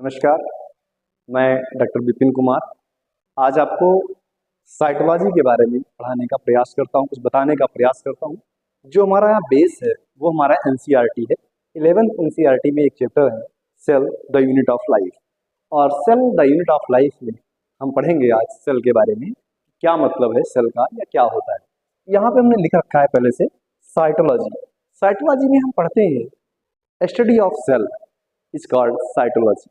नमस्कार, मैं डॉक्टर विपिन कुमार आज आपको साइटोलॉजी के बारे में पढ़ाने का प्रयास करता हूँ, कुछ बताने का प्रयास करता हूँ। जो हमारा यहाँ बेस है वो हमारा एनसीईआरटी है। 11th एनसीईआरटी में एक चैप्टर है cell the unit of life, और cell the unit of life में हम पढ़ेंगे आज सेल के बारे में, क्या मतलब है सेल का या क्या होता है। यहाँ पे हमने लिख रखा है पहले से साइटोलॉजी। साइटोलॉजी में हम पढ़ते हैं study of cell is called cytology.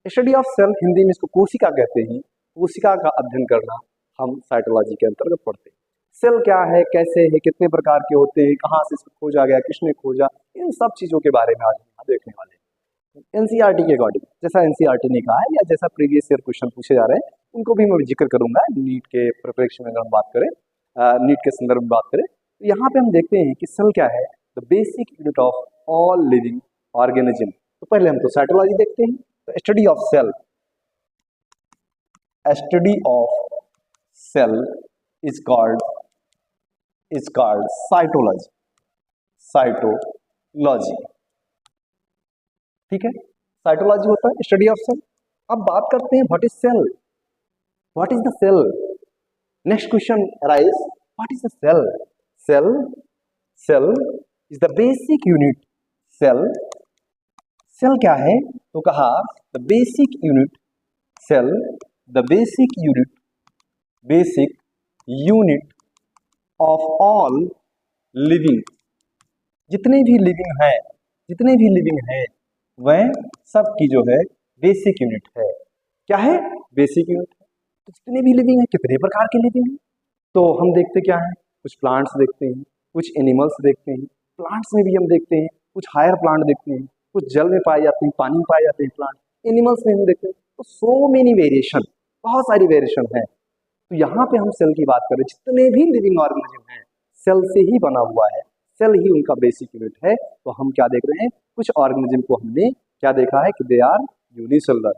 Study of cell, Hindi में इसको कोशिका कहते हैं। कोशिका का अध्ययन करना हम साइटोलॉजी के अंतर्गत पढ़ते हैं। सेल क्या है, कैसे है, कितने प्रकार के होते हैं, कहाँ से इसको खोजा गया, किसने खोजा, इन सब चीज़ों के बारे में आज हम देखने वाले हैं एनसीईआरटी के अकॉर्डिंग। जैसा एनसीईआरटी ने कहा है या जैसा प्रीवियस ईयर क्वेश्चन पूछे जा रहे हैं उनको भी मैं जिक्र करूंगा। नीट के प्रिपरेशन में अगर हम बात करें, नीट के संदर्भ में बात करें तो यहाँ पे हम देखते हैं कि सेल क्या है, the basic unit of all living organism. तो पहले हम तो साइटोलॉजी देखते हैं। तो study of cell, study of cell is called cytology. Cytology, ठीक है, साइटोलॉजी होता है स्टडी ऑफ सेल। अब बात करते हैं what is cell, what is the cell. Next question arise, what is the cell. Cell is the basic unit. Cell क्या है, तो कहा the basic unit. Cell the basic unit of all living. जितने भी लिविंग है वह सब की जो है बेसिक यूनिट है। क्या है, बेसिक यूनिट है। तो जितने भी लिविंग है, कितने प्रकार के लिविंग है, तो हम देखते क्या है, कुछ प्लांट्स देखते हैं, कुछ एनिमल्स देखते हैं। प्लांट्स में भी हम देखते हैं कुछ हायर प्लांट देखते हैं, कुछ जल में पाए जाते हैं, पानी में पाए जाते हैं प्लांट। एनिमल्स में हम देखते हैं तो सो मेनी वेरिएशन, बहुत सारी वेरिएशन है। तो यहाँ पे हम सेल की बात करें, जितने भी लिविंग ऑर्गेनिज्म हैं सेल से ही बना हुआ है, सेल ही उनका बेसिक यूनिट है। तो हम क्या देख रहे हैं, कुछ ऑर्गेनिज्म को हमने क्या देखा है कि दे आर यूनिसेलुलर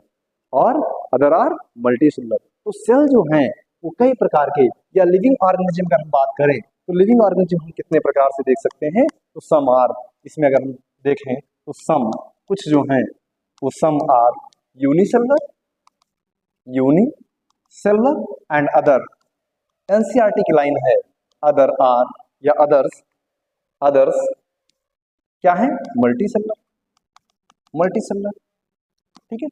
और अदर आर मल्टीसेलुलर। तो सेल जो हैं वो कई प्रकार के, या लिविंग ऑर्गेनिज्म का हम बात करें तो लिविंग ऑर्गेनिज्म हम कितने प्रकार से देख सकते हैं, तो सम आर, इसमें अगर हम देखें तो सम, कुछ जो हैं वो some are unicellular and other. NCERT की लाइन है अदर आर या अदर्स क्या है, मल्टीसेलुलर, ठीक है।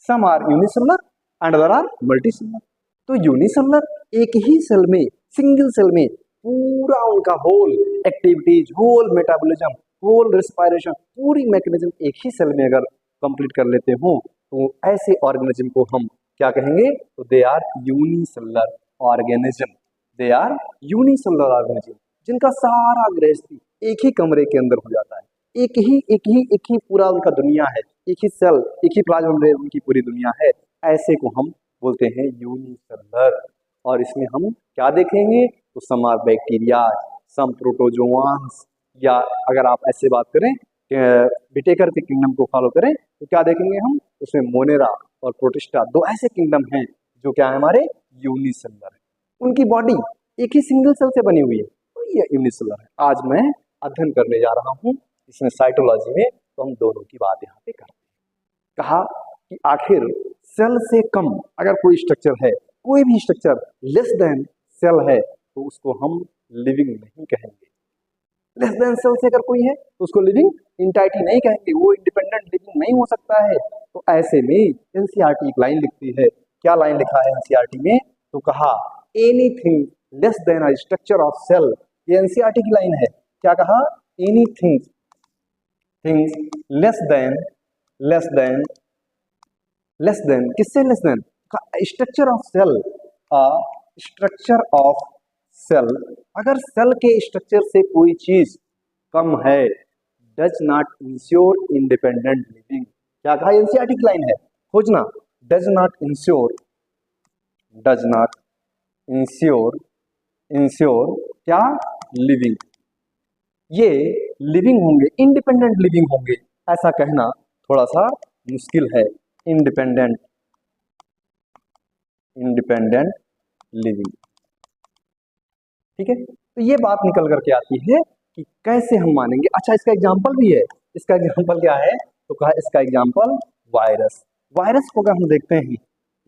Some are unicellular and other are multicellular. तो यूनिसेलुलर एक ही सेल में, सिंगल सेल में पूरा उनका whole activities, whole metabolism, whole respiration, पूरी मैकेनिज्म एक ही सेल में अगर कंप्लीट कर लेते हो तो ऐसे ऑर्गेनिज्म को हम क्या कहेंगे, तो they are unicellular organism. They are unicellular organism जिनका सारा गृहस्थी एक ही कमरे के अंदर हो जाता है, एक ही पूरा उनका दुनिया है, एक ही सेल, एक ही प्लाज्मा मेम्ब्रेन उनकी पूरी दुनिया है। ऐसे को हम बोलते हैं यूनिसेलुलर। और इसमें हम क्या देखेंगे, तो सम आर बैक्टीरिया, सम प्रोटोजोआंस, या अगर आप ऐसे बात करें बिटेकर के किंगडम को फॉलो करें तो क्या देखेंगे हम, उसमें मोनेरा और प्रोटिस्टा, दो ऐसे किंगडम हैं जो क्या है हमारे यूनिसेलुलर है। उनकी बॉडी एक ही सिंगल सेल से बनी हुई है, तो ये यूनिसेलुलर है। आज मैं अध्ययन करने जा रहा हूँ इसमें साइटोलॉजी में, तो हम दोनों की बात यहाँ पे करते हैं। कहा कि आखिर सेल से कम अगर कोई स्ट्रक्चर है, कोई भी स्ट्रक्चर लेस देन सेल है तो उसको हम लिविंग नहीं कहेंगे। लेस देन सेल से अगर कोई है तो उसको लिविंग इंटाइटी नहीं कहेंगे, वो इंडिपेंडेंट लिविंग नहीं हो सकता है। तो ऐसे में एनसीईआरटी एक लाइन लिखती है, क्या लाइन लिखा है एनसीईआरटी में, तो कहा anything less than a structure of cell. ये एनसीईआरटी की लाइन है, क्या कहा, एनीथिंग लेस देन, किससे less than, structure of cell, structure of cell. अगर सेल के स्ट्रक्चर से कोई चीज कम है, does not ensure independent living. क्या कहा, एनसीईआरटी की लाइन है, खोजना, डज नॉट इंश्योर क्या, लिविंग। ये लिविंग होंगे, इंडिपेंडेंट लिविंग होंगे, ऐसा कहना थोड़ा सा मुश्किल है। इंडिपेंडेंट लिविंग, ठीक है। तो ये बात निकल करके आती है कि कैसे हम मानेंगे। अच्छा, इसका एग्जाम्पल भी है, इसका एग्जाम्पल क्या है, तो कहा इसका एग्जाम्पल वायरस। वायरस को अगर हम देखते हैं,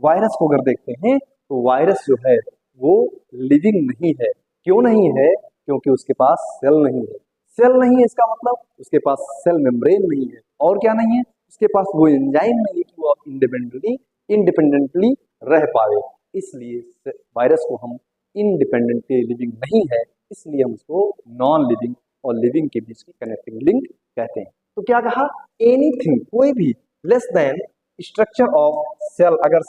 वायरस को अगर देखते हैं तो वायरस जो है वो लिविंग नहीं है। क्यों नहीं है? क्योंकि उसके पास सेल नहीं है। सेल नहीं है इसका मतलब उसके पास सेल मेम्ब्रेन नहीं है। और क्या नहीं है? उसके पास वो एंजाइम नहीं है कि वो इंडिपेंडेंटली रह पाए। इसलिए वायरस को हम इंडिपेंडेंटली लिविंग नहीं है, इसलिए हम उसको नॉन लिविंग और लिविंग के बीच की कनेक्टिंग लिंक कहते हैं। तो क्या कहा? एनीथिंग, कोई भी less than structure of cell, अगर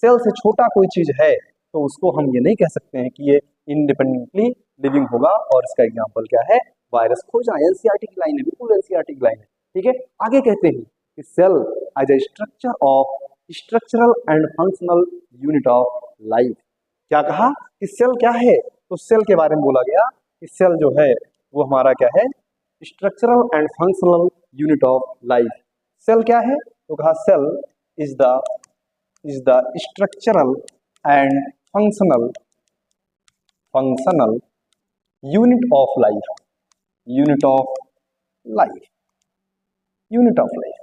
सेल से छोटा कोई चीज है तो उसको हम ये नहीं कह सकते हैं कि ये इंडिपेंडेंटली लिविंग होगा। और इसका एग्जांपल क्या है? वायरस। खोजना एनसीईआरटी की लाइन है, बिल्कुल एनसीईआरटी की लाइन है। ठीक है, आगे कहते हैं कि cell as a structural and functional unit of life. क्या कहा कि सेल क्या है? तो सेल के बारे में बोला गया कि सेल जो है वो हमारा क्या है? Structural and functional unit of life. Cell क्या है? तो कहा cell is the structural and functional unit of life. Unit of life, unit of life.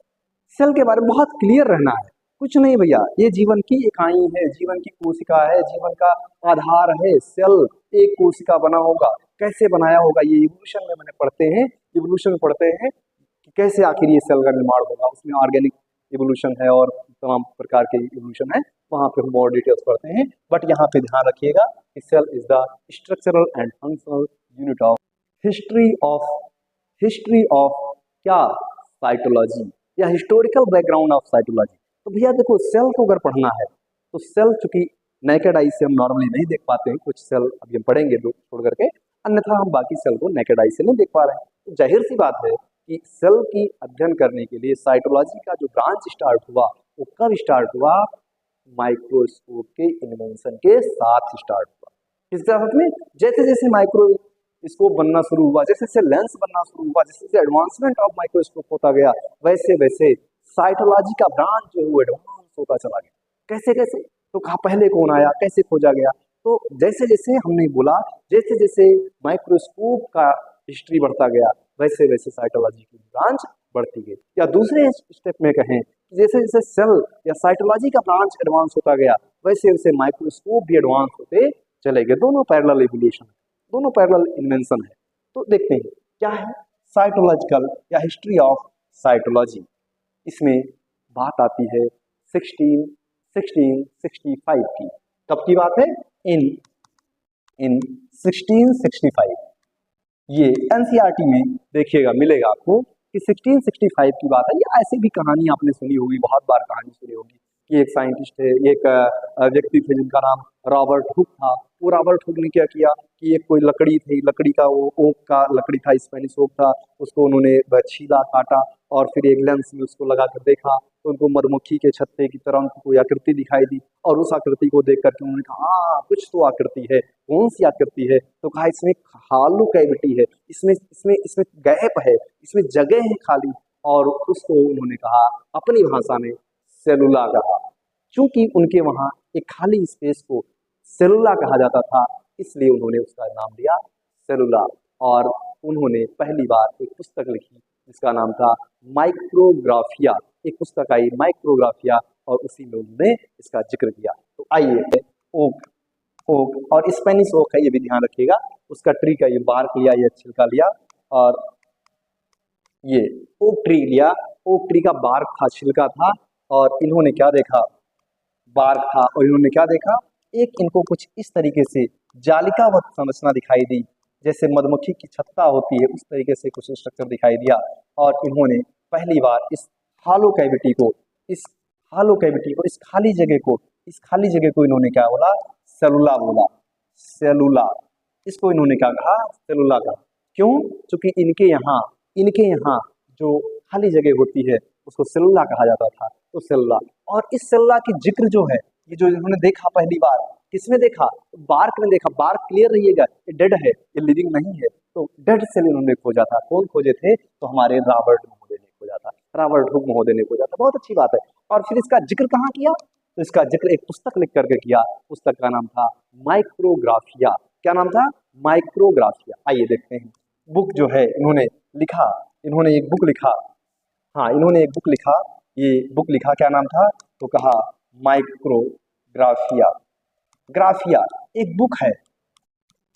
Cell के बारे में बहुत क्लियर रहना है। कुछ नहीं भैया, ये जीवन की इकाई है, जीवन की कोशिका है, जीवन का आधार है। सेल एक कोशिका बना होगा, कैसे बनाया होगा ये इवोल्यूशन में मैंने पढ़ते हैं, इवोल्यूशन में पढ़ते हैं कि कैसे आखिर ये सेल का निर्माण होगा। उसमें ऑर्गेनिक इवोल्यूशन है और तमाम प्रकार के इवोल्यूशन है, वहां पे हम और डिटेल्स पढ़ते हैं। बट यहाँ पे ध्यान रखिएगा कि cell is the structural and functional unit of history of क्या? साइटोलॉजी या हिस्टोरिकल बैकग्राउंड ऑफ साइटोलॉजी। तो भैया देखो, सेल को अगर पढ़ना है तो सेल चूंकि नेकेड आई से हम नॉर्मली नहीं देख पाते हैं, कुछ सेल अभी हम पढ़ेंगे दो छोड़ करके, अन्यथा हम बाकी सेल को नेकेड आई से नहीं देख पा रहे हैं। तो जाहिर सी बात है कि सेल की अध्ययन करने के लिए साइटोलॉजी का जो ब्रांच स्टार्ट हुआ वो कब स्टार्ट हुआ? माइक्रोस्कोप के इन्वेंशन के साथ स्टार्ट हुआ। किसके साथ में? जैसे जैसे माइक्रोस्कोप बनना शुरू हुआ, जैसे जैसे लेंस बनना शुरू हुआ, जैसे जैसे एडवांसमेंट ऑफ माइक्रोस्कोप होता गया, वैसे वैसे साइटोलॉजी का ब्रांच जो है वो एडवांस होता चला गया। कैसे कैसे? तो कहा पहले कौन आया, कैसे खोजा गया? तो जैसे जैसे हमने बोला, जैसे जैसे माइक्रोस्कोप का हिस्ट्री बढ़ता गया वैसे वैसे साइटोलॉजी की ब्रांच बढ़ती गई। या दूसरे स्टेप में कहें, जैसे जैसे सेल या साइटोलॉजी का ब्रांच एडवांस होता गया वैसे वैसे माइक्रोस्कोप भी एडवांस होते चले गए। दोनों पैरेलल इवोल्यूशन, दोनों पैरेलल इन्वेंशन है। तो देखते हैं क्या है साइटोलॉजिकल या हिस्ट्री ऑफ साइटोलॉजी। इसमें बात आती है 1665 की। कब की बात है? इन 1665। ये एनसीईआरटी में देखिएगा, मिलेगा आपको कि 1665 की बात है। ये ऐसी भी कहानी आपने सुनी होगी, बहुत बार कहानी सुनी होगी कि एक साइंटिस्ट है, एक व्यक्ति थे जिनका नाम रॉबर्ट हुक था। वो रॉबर्ट हुक ने क्या किया कि एक कोई लकड़ी थी, लकड़ी का वो ओक का लकड़ी था, स्पेनिश ओक था, उसको उन्होंने छीला काटा और फिर एक लेंस में उसको लगा कर देखा तो उनको मधुमक्खी के छत्ते की तरह उनको कोई आकृति दिखाई दी। और उस आकृति को देख करके उन्होंने कहा हाँ कुछ तो आकृति है। कौन सी आकृति है? तो कहा इसमें हालो कैविटी है, इसमें इसमें इसमें गैप है, इसमें जगह है खाली। और उसको उन्होंने कहा अपनी भाषा में सेलुला कहा। चूंकि उनके वहां एक खाली स्पेस को सेलुला कहा जाता था, इसलिए उन्होंने उसका नाम दिया सेलुला। और उन्होंने पहली बार एक पुस्तक लिखी जिसका नाम था माइक्रोग्राफिया। एक पुस्तक आई माइक्रोग्राफिया और उसी में उन्होंने इसका जिक्र किया। तो आइए, ओक ओक और स्पेनिश ओक है, ये भी ध्यान रखिएगा। उसका ट्री का ये बार्क लिया, ये छिलका लिया और ये ओक ट्री लिया। ओक ट्री का बार्क था, छिलका था और इन्होंने क्या देखा? बार्क था और इन्होंने क्या देखा? एक इनको कुछ इस तरीके से जालिकावत संरचना दिखाई दी, जैसे मधुमक्खी की छत्ता होती है उस तरीके से कुछ स्ट्रक्चर दिखाई दिया। और इन्होंने पहली बार इस हालो कैविटी को इस खाली जगह को इन्होंने क्या बोला? सेलुला बोला। सेलुला, इसको इन्होंने क्या कहा? सेलुला कहा। क्यों? क्योंकि इनके यहाँ जो खाली जगह होती है उसको सेलुला कहा जाता था। तो सेलुला, और इस सेलुला की जिक्र जो है, ये जो इन्होंने देखा पहली बार, किसमें देखा? बार्क में देखा। बार्क क्लियर रहिएगा, ये डेड है, ये लिविंग नहीं है। तो डेड सेल इन्होंने खोजा था। कौन खोजे थे? तो हमारे रॉबर्ट महोदय ने खोजा था, रॉबर्ट हुक महोदय ने खोजा था। बहुत अच्छी बात है। और फिर इसका जिक्र कहाँ किया? तो इसका जिक्र एक पुस्तक लिख करके किया। पुस्तक का नाम था माइक्रोग्राफिया। क्या नाम था? माइक्रोग्राफिया। आइए देखते हैं बुक जो है इन्होंने लिखा। इन्होंने एक बुक लिखा, हाँ इन्होंने एक बुक लिखा ये बुक लिखा, क्या नाम था? तो कहा माइक्रोग्राफिया। ग्राफिया एक बुक है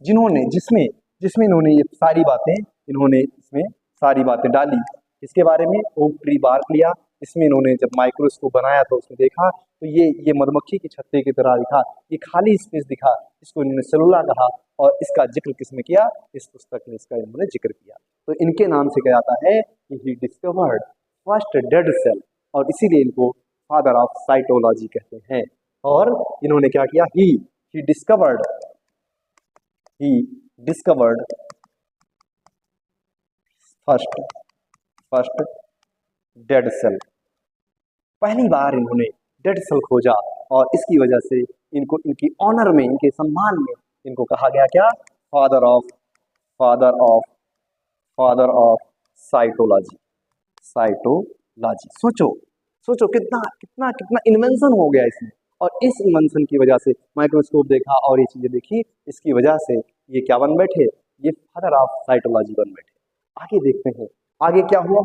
जिन्होंने जिसमें जिसमें इन्होंने ये सारी बातें, इन्होंने इसमें सारी बातें डाली। इसके बारे में ओक ट्री बार्क लिया। इसमें इन्होंने जब माइक्रोस्कोप बनाया तो उसमें देखा तो ये मधुमक्खी के छत्ते की तरह दिखा, ये खाली स्पेस दिखा, इसको इन्होंने सेलुला कहा और इसका जिक्र किसमें किया? इस पुस्तक में इसका इन्होंने जिक्र किया। तो इनके नाम से क्या जाता है कि he discovered first dead cell, और इसीलिए इनको फादर ऑफ साइटोलॉजी कहते हैं। और इन्होंने क्या किया? He discovered first dead cell. पहली बार इन्होंने डेड सेल खोजा और इसकी वजह से इनको इनकी ऑनर में, इनके सम्मान में इनको कहा गया क्या? Father of cytology. सोचो कितना कितना कितना इन्वेंशन हो गया इसमें, और इस इन्वेंशन की वजह से माइक्रोस्कोप देखा और ये चीजें देखी, इसकी वजह से ये क्या बन बैठे? ये फादर ऑफ साइटोलॉजी बन बैठे। आगे देखते हैं आगे क्या हुआ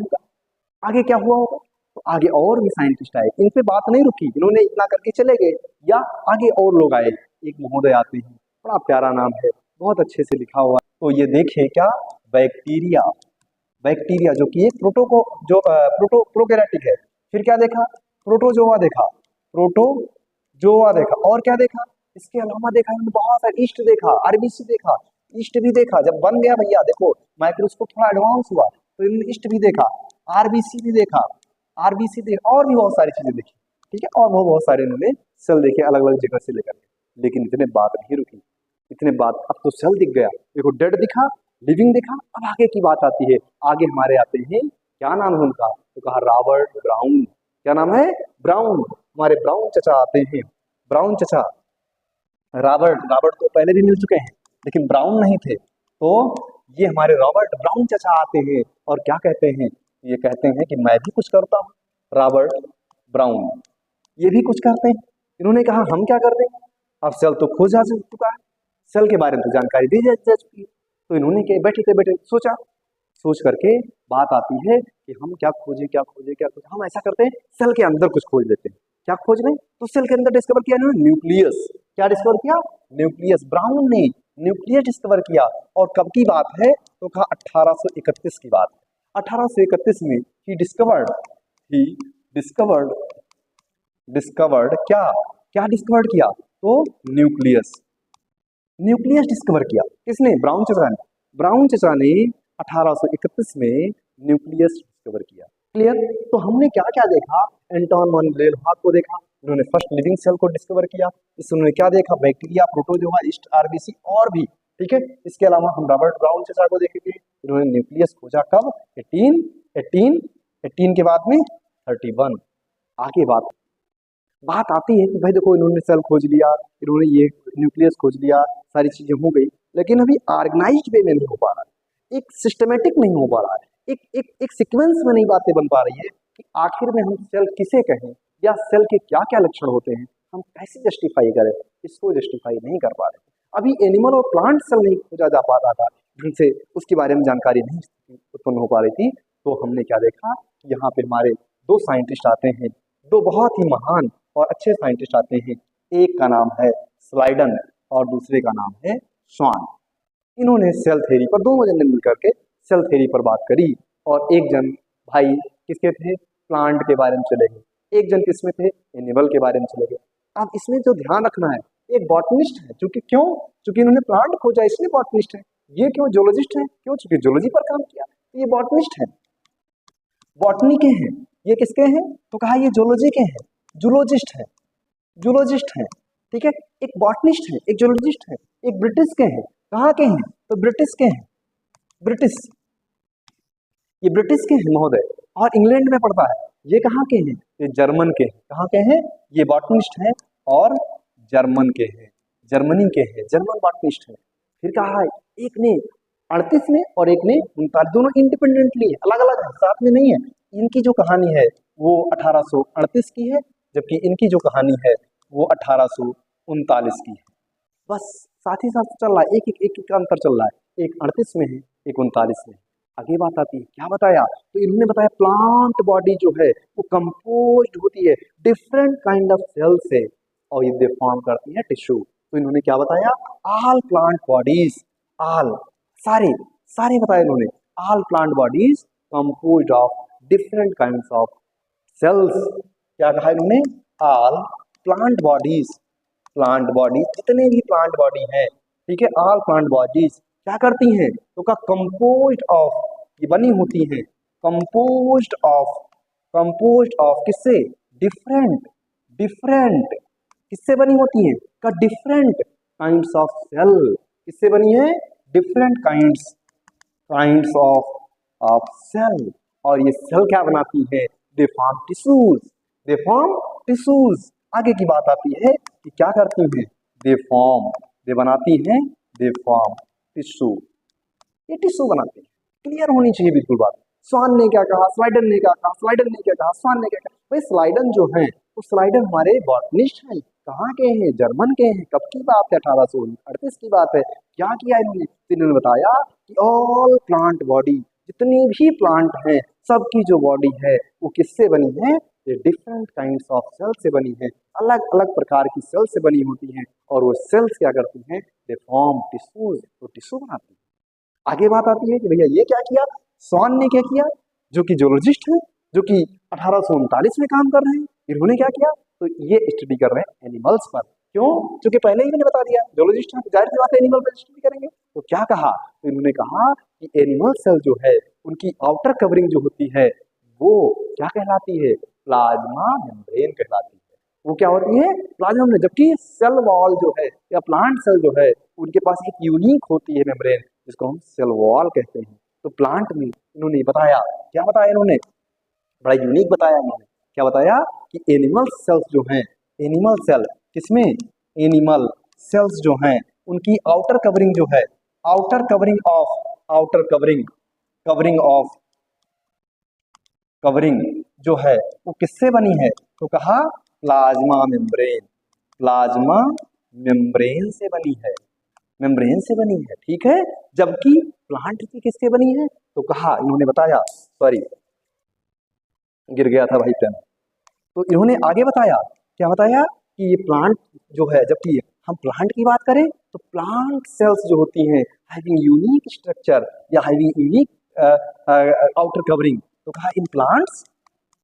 होगा। तो आगे और भी साइंटिस्ट आए, इन पे बात नहीं रुकी, इन्होंने इतना करके चले गए, या आगे और लोग आए। एक महोदय आते हैं, बड़ा प्यारा नाम है, बहुत अच्छे से लिखा हुआ। तो ये देखे क्या? बैक्टीरिया जो कि एक प्रोकैरियोटिक है। फिर क्या देखा? प्रोटोजोआ देखा और क्या देखा? इसके अलावा देखा इन्होंने बहुत सारे ईस्ट देखा, आरबीसी देखा, ईस्ट भी देखा। जब बन गया भैया, देखो माइक्रोस्कोप थोड़ा एडवांस हुआ तो इन्होंने ईस्ट भी देखा, आरबीसी भी देखा, और भी बहुत सारी चीजें देखी, ठीक है। और बहुत सारे इन्होंने सेल देखे अलग अलग जगह से लेकर के। लेकिन इतने बात नहीं रुकी, अब तो सेल दिख गया, देखो डेड दिखा, लिविंग दिखा। अब आगे की बात आती है, आगे हमारे आते हैं, क्या नाम है उनका? तो कहा रॉबर्ट ब्राउन। क्या नाम है? ब्राउन। हमारे ब्राउन चचा आते हैं, ब्राउन चचा। रॉबर्ट तो पहले भी मिल चुके हैं, लेकिन ब्राउन नहीं थे। तो ये हमारे रॉबर्ट ब्राउन चचा आते हैं और क्या कहते हैं? ये कहते हैं कि मैं भी कुछ करता हूँ। रॉबर्ट ब्राउन ये भी कुछ करते हैं। इन्होंने कहा हम क्या कर दें, अब सेल तो खोजा जा चुका है, सेल के बारे में तो जानकारी दी जा चुकी है। तो इन्होंने क्या बैठे सोच करके बात आती है कि हम क्या खोजें। हम ऐसा करते हैं, सेल के अंदर कुछ खोज लेते हैं। क्या खोज लें? तो सेल के अंदर डिस्कवर किया इन्होंने न्यूक्लियस। क्या डिस्कवर किया? न्यूक्लियस। ब्राउन ने न्यूक्लियस डिस्कवर किया। और कब की बात है? तो कहा 1831 की बात है। 1831 में ही डिस्कवर्ड क्या डिस्कवर्ड किया? तो न्यूक्लियस डिस्कवर किया। किसने? ब्राउन चचा ने 1831 में न्यूक्लियस डिस्कवर किया। क्लियर? तो हमने क्या क्या देखा? एंटोन वन लेeuwenhoek को देखा, उन्होंने फर्स्ट लिविंग सेल को डिस्कवर किया। इससे उन्होंने क्या देखा? बैक्टीरिया, प्रोटोजोआ, ईस्ट, आरबीसी और भी, ठीक है। इसके अलावा हम रॉबर्ट ब्राउन चचा को देखेंगे, इन्होंने न्यूक्लियस खोजा कब? 18 के बाद में 31। आगे बात आती है कि भाई देखो इन्होंने सेल खोज लिया, इन्होंने ये न्यूक्लियस खोज लिया, सारी चीजें हो गई, लेकिन अभी ऑर्गेनाइज्ड वे में नहीं हो पा रहा है, एक सिस्टमेटिक नहीं हो पा रहा है, एक सीक्वेंस में नहीं बातें बन पा रही है कि आखिर में हम सेल किसे कहें या सेल के क्या क्या लक्षण होते हैं, हम कैसे जस्टिफाई करें। इसको जस्टिफाई नहीं कर पा रहे। अभी एनिमल और प्लांट सेल नहीं खोजा जा पा रहा था, जिनसे उसके बारे में जानकारी नहीं उत्पन्न हो पा रही थी। तो हमने क्या देखा? यहाँ पे हमारे दो साइंटिस्ट आते हैं, दो बहुत ही महान और अच्छे साइंटिस्ट आते हैं। एक का नाम है स्लाइडन और दूसरे का नाम है स्वान। इन्होंने सेल थ्योरी पर, दोनों जन ने मिलकर के सेल थ्योरी पर बात करी। और एक जन भाई किसके थे? प्लांट के बारे में चले गए, एक जन किसमें थे? एनिमल के बारे में चले गए। अब इसमें जो ध्यान रखना है, एक बॉटनिस्ट है, क्योंकि इन्होंने प्लांट खोजा इसलिए बॉटनिस्ट है। ये क्यों जोलॉजिस्ट है? क्यों? चूंकि जोलॉजी पर काम किया, तो ये बॉटनिस्ट है, बॉटनी के हैं। ये किसके हैं? तो कहा ये जोलॉजी के हैं, जूलॉजिस्ट हैं, ठीक है। एक बॉटनिस्ट है, एक जोलॉजिस्ट है, एक ब्रिटिश के हैं। कहाँ के हैं? तो ब्रिटिश के हैं, ये ब्रिटिश के हैं महोदय, और इंग्लैंड में पड़ता है। ये कहाँ के हैं? ये जर्मन के हैं। कहाँ के हैं? ये बॉटनिस्ट हैं और जर्मन के हैं, जर्मनी के हैं, जर्मन बॉटनिस्ट हैं। फिर कहा है एक ने 38 में और एक ने 39, दोनों इंडिपेंडेंटली अलग अलग है, साथ में नहीं है। इनकी जो कहानी है वो 1838 की है, जबकि इनकी जो कहानी है वो 1839 की है। बस साथ ही साथ चल रहा है, एक एक अंतर चल रहा है, एक 38 में है, एक 39 में है। आगे बात आती है, क्या बताया, तो इन्होंने बताया प्लांट बॉडी जो है वो कंपोज्ड होती है डिफरेंट काइंड ऑफ सेल से, और ये दे फॉर्म करती है टिश्यू। तो इन्होंने क्या बताया, ऑल प्लांट बॉडीज, ऑल, सारे सारे बताया इन्होंने, all plant bodies composed of different kinds of cells. क्या कहा इन्होंने, all plant bodies, plant body जितने भी प्लांट बॉडी है, ठीक है, ऑल प्लांट बॉडीज क्या करती हैं, तो का कंपोज्ड ऑफ, ये बनी होती है कंपोज्ड ऑफ, कंपोज्ड ऑफ किससे, डिफरेंट, डिफरेंट किससे बनी होती है, का डिफरेंट काइंड्स ऑफ सेल, किससे बनी है, different kinds, kinds of cell. और ये सेल क्या बनाती है, they form tissues, they form tissues. आगे की बात आती है कि क्या करती हैं, दे फॉर्म, दे बनाती हैं, दे फॉर्म टिश्यू, ये टिश्यू बनाते हैं। क्लियर होनी चाहिए बिल्कुल बात। स्वान ने क्या कहा, स्लाइडन ने क्या कहा, स्लाइडन ने क्या कहा, स्वान ने क्या कहा। भाई स्लाइडन जो है वो स्लाइडन हमारे बॉटनिस्ट हैं, कहाँ के हैं, जर्मन के हैं। कब की बात है, 1838 की बात है। क्या किया इन्होंने, इन्होंने बताया कि ऑल प्लांट बॉडी, जितनी भी प्लांट हैं सबकी जो बॉडी है वो किससे बनी है, ये डिफरेंट काइंड्स ऑफ सेल से बनी है, अलग अलग प्रकार की सेल से बनी होती हैं। और वो सेल्स क्या करती हैं, दे फॉर्म टिश्यूज, तो टिश्यू बनाती है। आगे बात आती है कि भैया ये क्या किया, स्वान ने क्या किया, जो कि जोलॉजिस्ट है, जो कि 1839 में काम कर रहे हैं, इन्होंने क्या किया, तो ये स्टडी कर रहे हैं एनिमल्स पर। क्यों, क्योंकि पहले ही मैंने बता दिया जोलॉजिस्ट है, जाहिर सी बात है एनिमल पर स्टडी करेंगे। तो क्या कहा, तो इन्होंने कहा कि एनिमल सेल जो है उनकी आउटर कवरिंग जो होती है वो क्या कहलाती है, प्लाज्मा मेम्ब्रेन कहलाती है। वो क्या होती है, प्लाज्मा मेम्ब्रेन। जबकि सेल वॉल जो है या प्लांट सेल जो है उनके पास एक यूनिक होती है मेम्ब्रेन, जिसको हम सेल वॉल कहते हैं। तो प्लांट में इन्होंने बताया, क्या बताया इन्होंने, बड़ा यूनिक बताया इन्होंने। क्या बताया कि एनिमल सेल्स जो हैं, एनिमल सेल किसमें, एनिमल सेल्स जो हैं उनकी आउटर कवरिंग जो है, outer covering of, outer covering, covering of, covering जो है वो किससे बनी है, तो कहा प्लाज्मा मेम्ब्रेन, प्लाज्मा मेम्ब्रेन से बनी है, मेम्ब्रेन से बनी है, ठीक है। जबकि प्लांट की किससे बनी है, तो कहा इन्होंने बताया, सॉरी गिर गया था भाई पेन। तो इन्होंने आगे बताया, क्या बताया कि ये प्लांट जो है, जबकि हम प्लांट की बात करें तो प्लांट सेल्स जो होती हैं हैविंग यूनिक स्ट्रक्चर या हैविंग यूनिक आउटर कवरिंग, तो कहा इन प्लांट्स,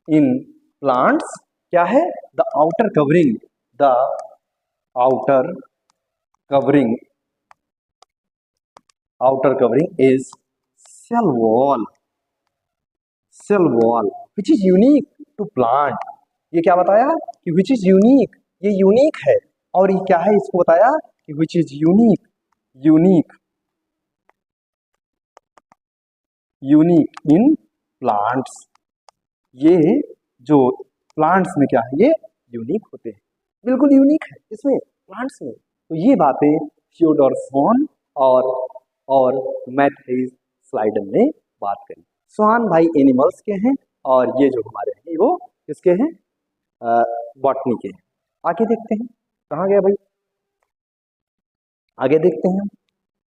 इन प्लांट्स क्या है, the outer covering, the outer covering, outer covering is cell wall, cell wall which is unique to plant। ये क्या बताया कि which is unique, ये यूनिक है। और ये क्या है, इसको बताया कि which is unique, unique, unique in plants। ये जो प्लांट्स में क्या है, ये यूनिक होते हैं, बिल्कुल यूनिक है इसमें प्लांट्स में। तो ये बातें थियोडोर स्वान और मैथ्यूज स्लाइडन ने बात करी। स्वान भाई एनिमल्स के हैं और ये जो हमारे हैं वो किसके हैं, बॉटनी के हैं। आगे देखते हैं, कहाँ गया भाई, आगे देखते हैं,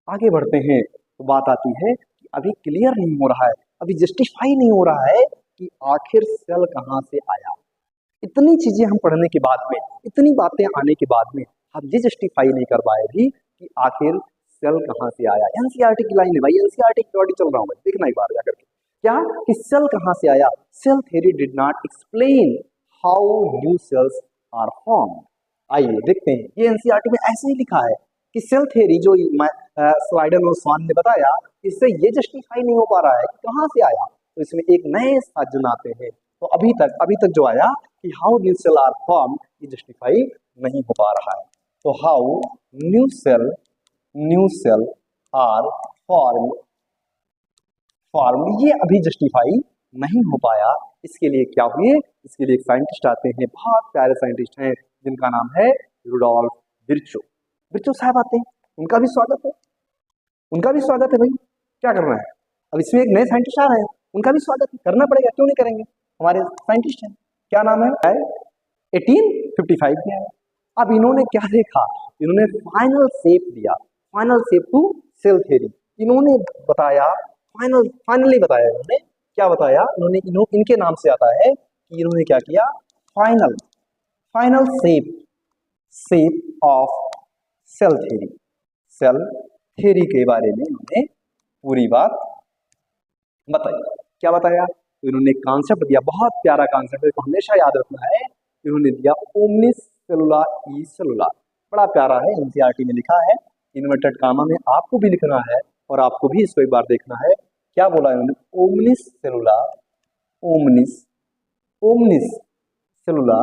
आगे बढ़ते हैं। तो बात आती है कि अभी क्लियर नहीं हो रहा है, अभी जस्टिफाई नहीं हो रहा है कि आखिर सेल कहाँ से आया। इतनी चीजें हम पढ़ने के बाद में, इतनी बातें आने के बाद में हम ये जस्टिफाई नहीं कर पाए भी कि आखिर सेल कहाँ से आया। एनसीईआरटी की लाइन है भाई, एनसीईआरटी की ऑडी चल रहा हूँ भाई, देखना एक बार जाकर के, क्या कि सेल कहाँ से आया। Cell theory did not explain how new cells are form. आइए देखते हैं, ये एनसीईआरटी में ऐसे ही लिखा है कि सेल थ्योरी जो स्लाइडन और स्वान ने बताया, इससे ये जस्टिफाई नहीं हो पा रहा है कि कहाँ से आया। तो इसमें एक नए साजन आते हैं। तो अभी तक जो आया कि how new cell are form, ये जस्टिफाई नहीं हो पा रहा है। तो how new cell are form ये अभी जस्टिफाई नहीं हो पाया। इसके लिए क्या हुए, इसके लिए एक साइंटिस्ट आते हैं, बहुत प्यारे साइंटिस्ट हैं जिनका नाम है रुडोल्फ विर्चो। विर्चो साहब आते हैं, उनका भी स्वागत है, उनका भी स्वागत है भाई। क्या करना है, अब इसमें एक नए साइंटिस्ट आ रहे हैं, उनका भी स्वागत करना पड़ेगा, क्यों नहीं करेंगे, हमारे साइंटिस्ट हैं। क्या नाम है, 1855 के है। अब इन्होंने क्या देखा, इन्होंने फाइनल शेप दिया, final shape to cell theory. इन्होंने बताया फाइनली बताया इन्होंने। क्या बताया इन्होंने? इनके नाम से आता है कि इन्होंने क्या किया, final final shape of cell theory. Cell theory के बारे में इन्होंने पूरी बात बताई। क्या बताया? तो इन्होंने कॉन्सेप्ट दिया, बहुत प्यारा कॉन्सेप्ट है, इसको हमेशा याद रखना है। इन्होंने दिया ओमनिस सेलुला ई सेलुला, बड़ा प्यारा है, एनसीईआरटी में लिखा है, इन्वर्टेड कामा में आपको भी लिखना है और आपको भी इसको एक बार देखना है। क्या बोला इन्होंने? ओमनिस सेलुला, ओमनिस ओमनिस सेलुला,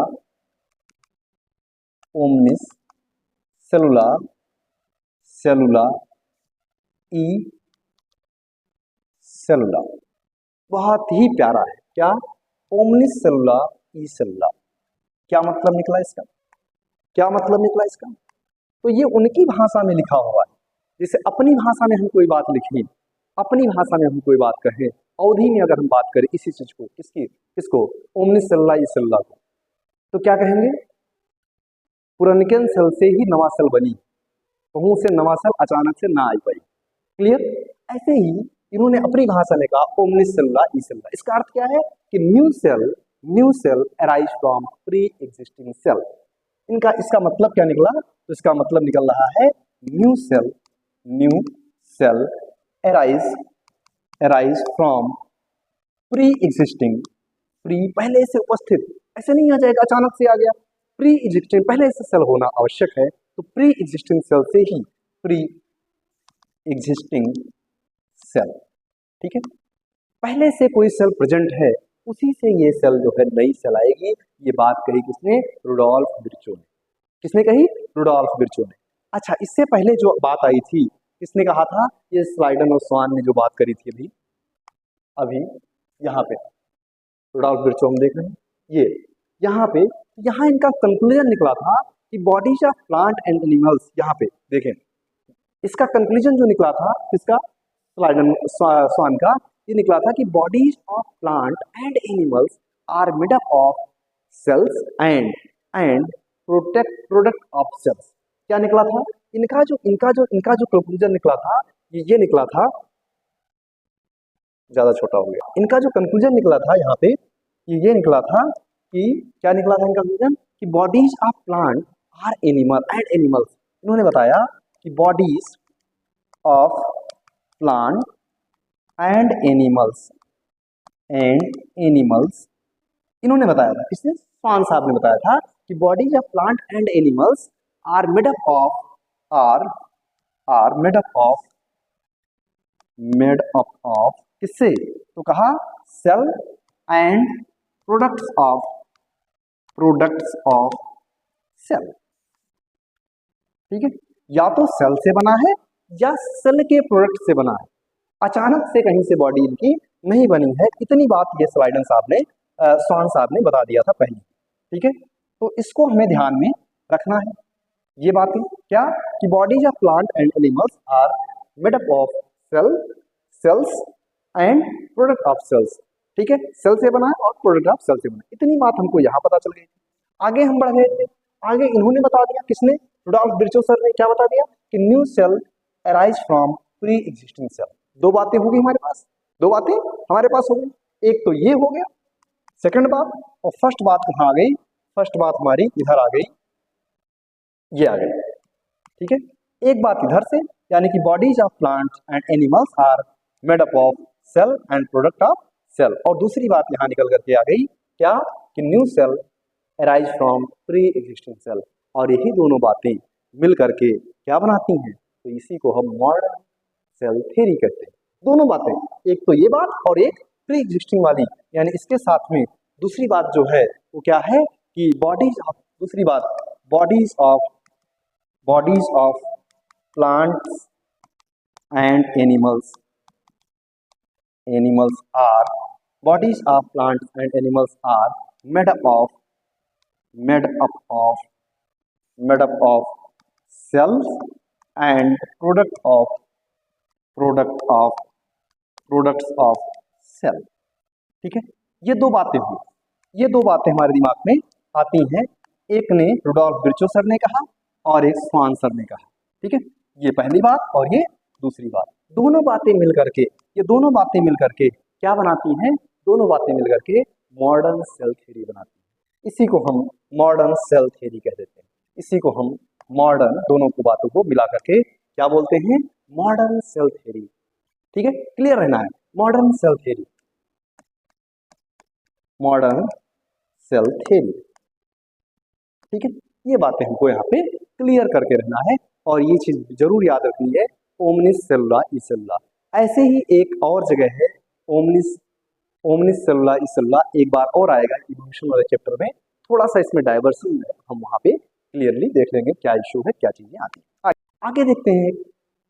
ओमनिस सेलुला सेलुला ई सेलुला, बहुत ही प्यारा है। क्या? ओमनिस सेलुला ई सेलुला। क्या मतलब निकला इसका? क्या मतलब निकला इसका? तो ये उनकी भाषा में लिखा हुआ है। जैसे अपनी भाषा में हम कोई बात लिखें, अपनी भाषा में हम कोई बात कहें, अवधि में अगर हम बात करें इसी चीज को, किसको? ओमनिस सेलुला ई सेलुला को, तो क्या कहेंगे? पुरनकन सेल से ही नवा सेल बनी, कहूं से नवा सेल अचानक से ना आई पाई। क्लियर? ऐसे ही इन्होंने अपनी भाषा में कहा ओमनिस सेलुला ई सेलुला। इसका अर्थ क्या है कि new cell arise from pre existing cell. इसका मतलब क्या निकला? तो इसका मतलब निकल रहा है new cell arise from pre existing, पहले से उपस्थित, ऐसे नहीं आ जाएगा अचानक से आ गया, प्री एग्जिस्टिंग पहले से सेल होना आवश्यक है। तो प्री एग्जिस्टिंग सेल से ही प्री एग्जिस्टिंग सेल, ठीक है, पहले से कोई सेल प्रेजेंट है, उसी से ये सेल जो है नई सेल आएगी। ये बात कही किसने? रुडोल्फ विर्चो ने। किसने कही? रुडोल्फ विर्चो ने। अच्छा, इससे पहले जो बात आई थी किसने कहा था? ये स्लाइडन और स्वान ने जो बात करी थी अभी यहाँ पे रुडोल्फ विर्चो हम देख रहे हैं, ये यहाँ इनका कंक्लूजन निकला था कि bodies of plant and animals, यहाँ पे देखें इसका कंक्लूजन जो निकला था किसका? स्वान का। ये निकला था कि bodies of plant and animals are made up of cells and product of cells. क्या निकला था? इनका जो कंक्लूजन निकला था, ये निकला था, ज्यादा छोटा हो गया। इनका जो कंक्लूजन निकला था यहाँ पे, ये निकला था कि क्या निकला था इनका कंक्लूजन? कि bodies of plant are animal and animals. इन्होंने बताया कि bodies of plant and animals इन्होंने बताया था, किसने? स्वान साहब ने बताया था कि bodies of plant and animals are made up of किससे? तो कहा cell and products of cell, ठीक है, या तो सेल से बना है या सेल के प्रोडक्ट से बना है, अचानक से कहीं से बॉडी इनकी नहीं बनी है। इतनी बात ये स्वान साहब ने बता दिया था पहले, ठीक है। तो इसको हमें ध्यान में रखना है, ये बातें क्या कि bodies of plant and animals are made up of cells and product of cells, ठीक है, सेल से बना है और प्रोडक्ट ऑफ सेल से बना है। इतनी बात हमको यहाँ पता चल गई। आगे हम बढ़ गए थे, आगे इन्होंने बता दिया, किसने? रुडोल्फ विर्चो सर ने क्या बता दिया कि new cell arise from pre existing cell. दो बातें हो गई हमारे पास, दो बातें हमारे पास हो गई। एक तो ये हो गया, सेकंड बात, और फर्स्ट बात कहाँ आ गई? फर्स्ट बात हमारी इधर आ गई, ये आ गई, ठीक है। एक बात इधर से, यानी कि bodies of plants and animals are made up of cell and product of cell, और दूसरी बात यहाँ निकल करके आ गई क्या कि new cell arise from pre existing cell. और यही दोनों बातें मिल करके क्या बनाती हैं? तो इसी को हम मॉडर्न सेल थ्योरी कहते हैं। दोनों बातें, एक तो ये बात और एक प्री एग्जिस्टिंग वाली, यानी इसके साथ में दूसरी बात जो है वो क्या है कि दूसरी बात bodies of plants and animals are made up of cells and products of cell, ठीक है। ये दो बातें हुई, ये दो बातें हमारे दिमाग में आती हैं। एक ने रुडोल्फ विर्चो सर ने कहा और एक स्वान सर ने कहा, ठीक है। ये पहली बात और ये दूसरी बात, दोनों बातें मिल करके, ये दोनों बातें मिल करके क्या बनाती हैं? दोनों बातें मिल करके मॉडर्न सेल थ्योरी बनाती हैं। इसी को हम मॉडर्न सेल थ्योरी कह देते हैं। इसी को हम मॉडर्न, दोनों को बातों को मिला करके क्या बोलते हैं? Modern cell theory. ठीक है, क्लियर रहना है। Modern cell theory, modern cell theory. ठीक है, ये बातें हमको यहाँ पे क्लियर करके रहना है और ये चीज जरूर याद रखनी है, ओमनिस सेलुला ई सेलुला। ऐसे ही एक और जगह है ओमनिस, ओमनिस सेलुला ई सेलुला, एक बार और आएगा इवोल्यूशन वाले चैप्टर में, थोड़ा सा इसमें डाइवर्सन है, हम वहां पे क्लियरली देख लेंगे क्या इशू है, क्या चीजें आती है। आगे देखते हैं